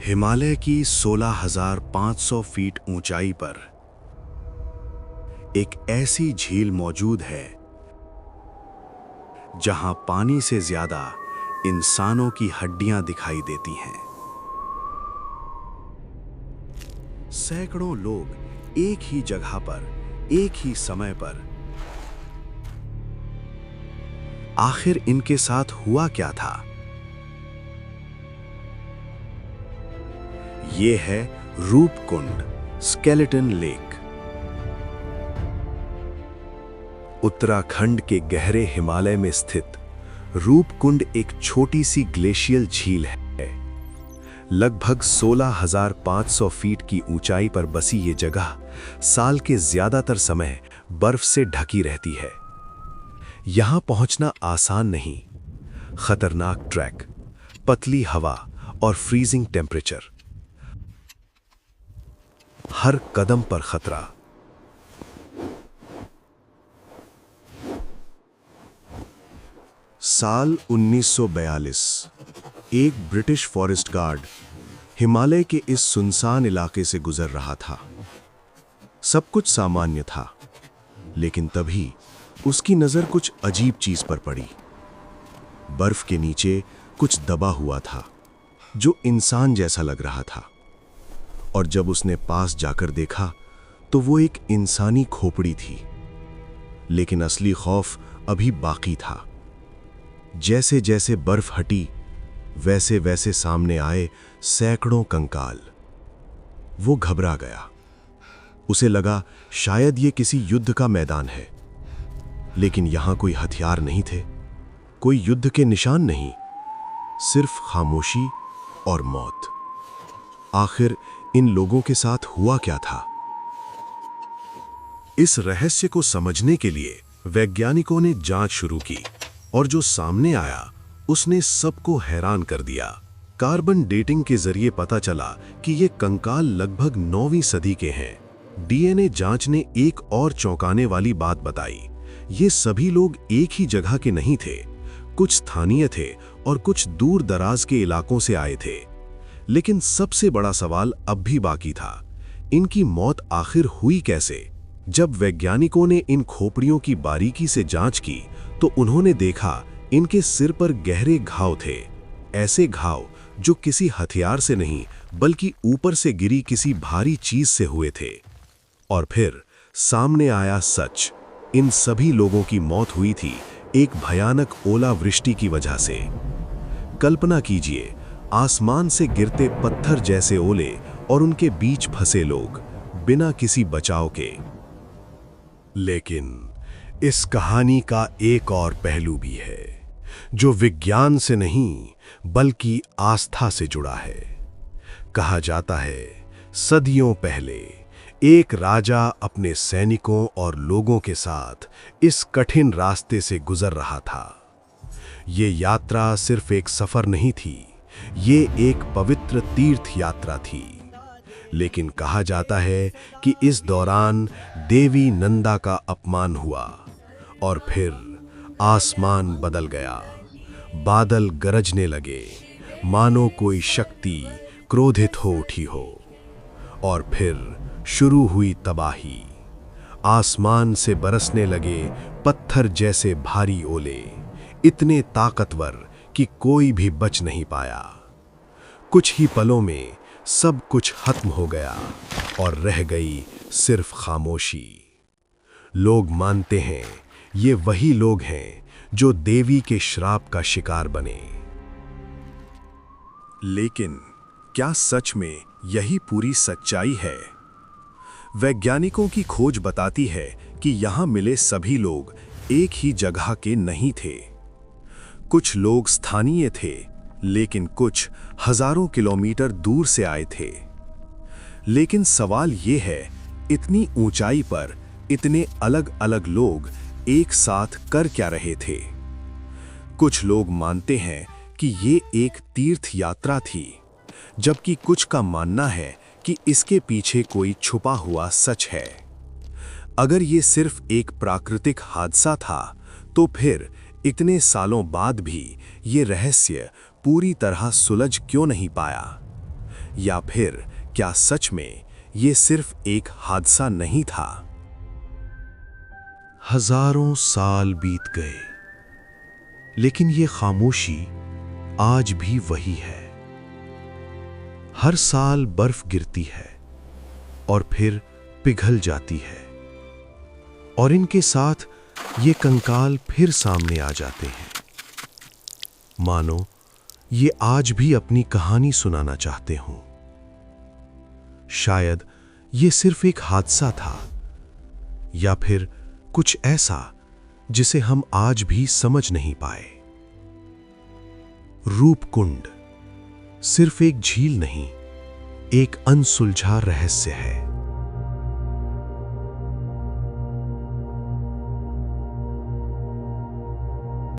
हिमालय की 16,500 फीट ऊंचाई पर एक ऐसी झील मौजूद है जहां पानी से ज्यादा इंसानों की हड्डियां दिखाई देती हैं। सैकड़ों लोग एक ही जगह पर एक ही समय पर। आखिर इनके साथ हुआ क्या था? ये है रूपकुंड स्केलेटन लेक। उत्तराखंड के गहरे हिमालय में स्थित रूपकुंड एक छोटी सी ग्लेशियल झील है। लगभग 16,500 फीट की ऊंचाई पर बसी ये जगह साल के ज्यादातर समय बर्फ से ढकी रहती है। यहां पहुंचना आसान नहीं। खतरनाक ट्रैक, पतली हवा और फ्रीजिंग टेम्परेचर, हर कदम पर खतरा। साल 1942 एक ब्रिटिश फॉरेस्ट गार्ड हिमालय के इस सुनसान इलाके से गुजर रहा था। सब कुछ सामान्य था, लेकिन तभी उसकी नजर कुछ अजीब चीज पर पड़ी। बर्फ के नीचे कुछ दबा हुआ था जो इंसान जैसा लग रहा था, और जब उसने पास जाकर देखा तो वो एक इंसानी खोपड़ी थी। लेकिन असली खौफ अभी बाकी था। जैसे जैसे बर्फ हटी, वैसे वैसे सामने आए सैकड़ों कंकाल। वो घबरा गया। उसे लगा शायद ये किसी युद्ध का मैदान है, लेकिन यहां कोई हथियार नहीं थे, कोई युद्ध के निशान नहीं, सिर्फ खामोशी और मौत। आखिर इन लोगों के साथ हुआ क्या था? इस रहस्य को समझने के लिए वैज्ञानिकों ने जांच शुरू की, और जो सामने आया उसने सबको हैरान कर दिया। कार्बन डेटिंग के जरिए पता चला कि ये कंकाल लगभग 9वीं सदी के हैं। डीएनए जांच ने एक और चौंकाने वाली बात बताई। ये सभी लोग एक ही जगह के नहीं थे। कुछ स्थानीय थे और कुछ दूर दराज के इलाकों से आए थे। लेकिन सबसे बड़ा सवाल अब भी बाकी था। इनकी मौत आखिर हुई कैसे? जब वैज्ञानिकों ने इन खोपड़ियों की बारीकी से जांच की तो उन्होंने देखा इनके सिर पर गहरे घाव थे। ऐसे घाव जो किसी हथियार से नहीं, बल्कि ऊपर से गिरी किसी भारी चीज से हुए थे। और फिर सामने आया सच। इन सभी लोगों की मौत हुई थी एक भयानक ओलावृष्टि की वजह से। कल्पना कीजिए, आसमान से गिरते पत्थर जैसे ओले और उनके बीच फंसे लोग, बिना किसी बचाव के। लेकिन इस कहानी का एक और पहलू भी है, जो विज्ञान से नहीं बल्कि आस्था से जुड़ा है। कहा जाता है, सदियों पहले एक राजा अपने सैनिकों और लोगों के साथ इस कठिन रास्ते से गुजर रहा था। ये यात्रा सिर्फ एक सफर नहीं थी, ये एक पवित्र तीर्थ यात्रा थी। लेकिन कहा जाता है कि इस दौरान देवी नंदा का अपमान हुआ, और फिर आसमान बदल गया। बादल गरजने लगे, मानो कोई शक्ति क्रोधित हो उठी हो। और फिर शुरू हुई तबाही। आसमान से बरसने लगे पत्थर जैसे भारी ओले, इतने ताकतवर कि कोई भी बच नहीं पाया। कुछ ही पलों में सब कुछ खत्म हो गया और रह गई सिर्फ खामोशी। लोग मानते हैं ये वही लोग हैं जो देवी के श्राप का शिकार बने। लेकिन क्या सच में यही पूरी सच्चाई है? वैज्ञानिकों की खोज बताती है कि यहां मिले सभी लोग एक ही जगह के नहीं थे। कुछ लोग स्थानीय थे, लेकिन कुछ हजारों किलोमीटर दूर से आए थे। लेकिन सवाल ये है, इतनी ऊंचाई पर इतने अलग अलग लोग एक साथ कर क्या रहे थे? कुछ लोग मानते हैं कि ये एक तीर्थ यात्रा थी, जबकि कुछ का मानना है कि इसके पीछे कोई छुपा हुआ सच है। अगर ये सिर्फ एक प्राकृतिक हादसा था, तो फिर इतने सालों बाद भी ये रहस्य पूरी तरह सुलझ क्यों नहीं पाया? या फिर क्या सच में ये सिर्फ एक हादसा नहीं था? हजारों साल बीत गए, लेकिन ये खामोशी आज भी वही है। हर साल बर्फ गिरती है और फिर पिघल जाती है, और इनके साथ ये कंकाल फिर सामने आ जाते हैं, मानो ये आज भी अपनी कहानी सुनाना चाहते हों। शायद ये सिर्फ एक हादसा था, या फिर कुछ ऐसा जिसे हम आज भी समझ नहीं पाए। रूपकुंड सिर्फ एक झील नहीं, एक अनसुलझा रहस्य है।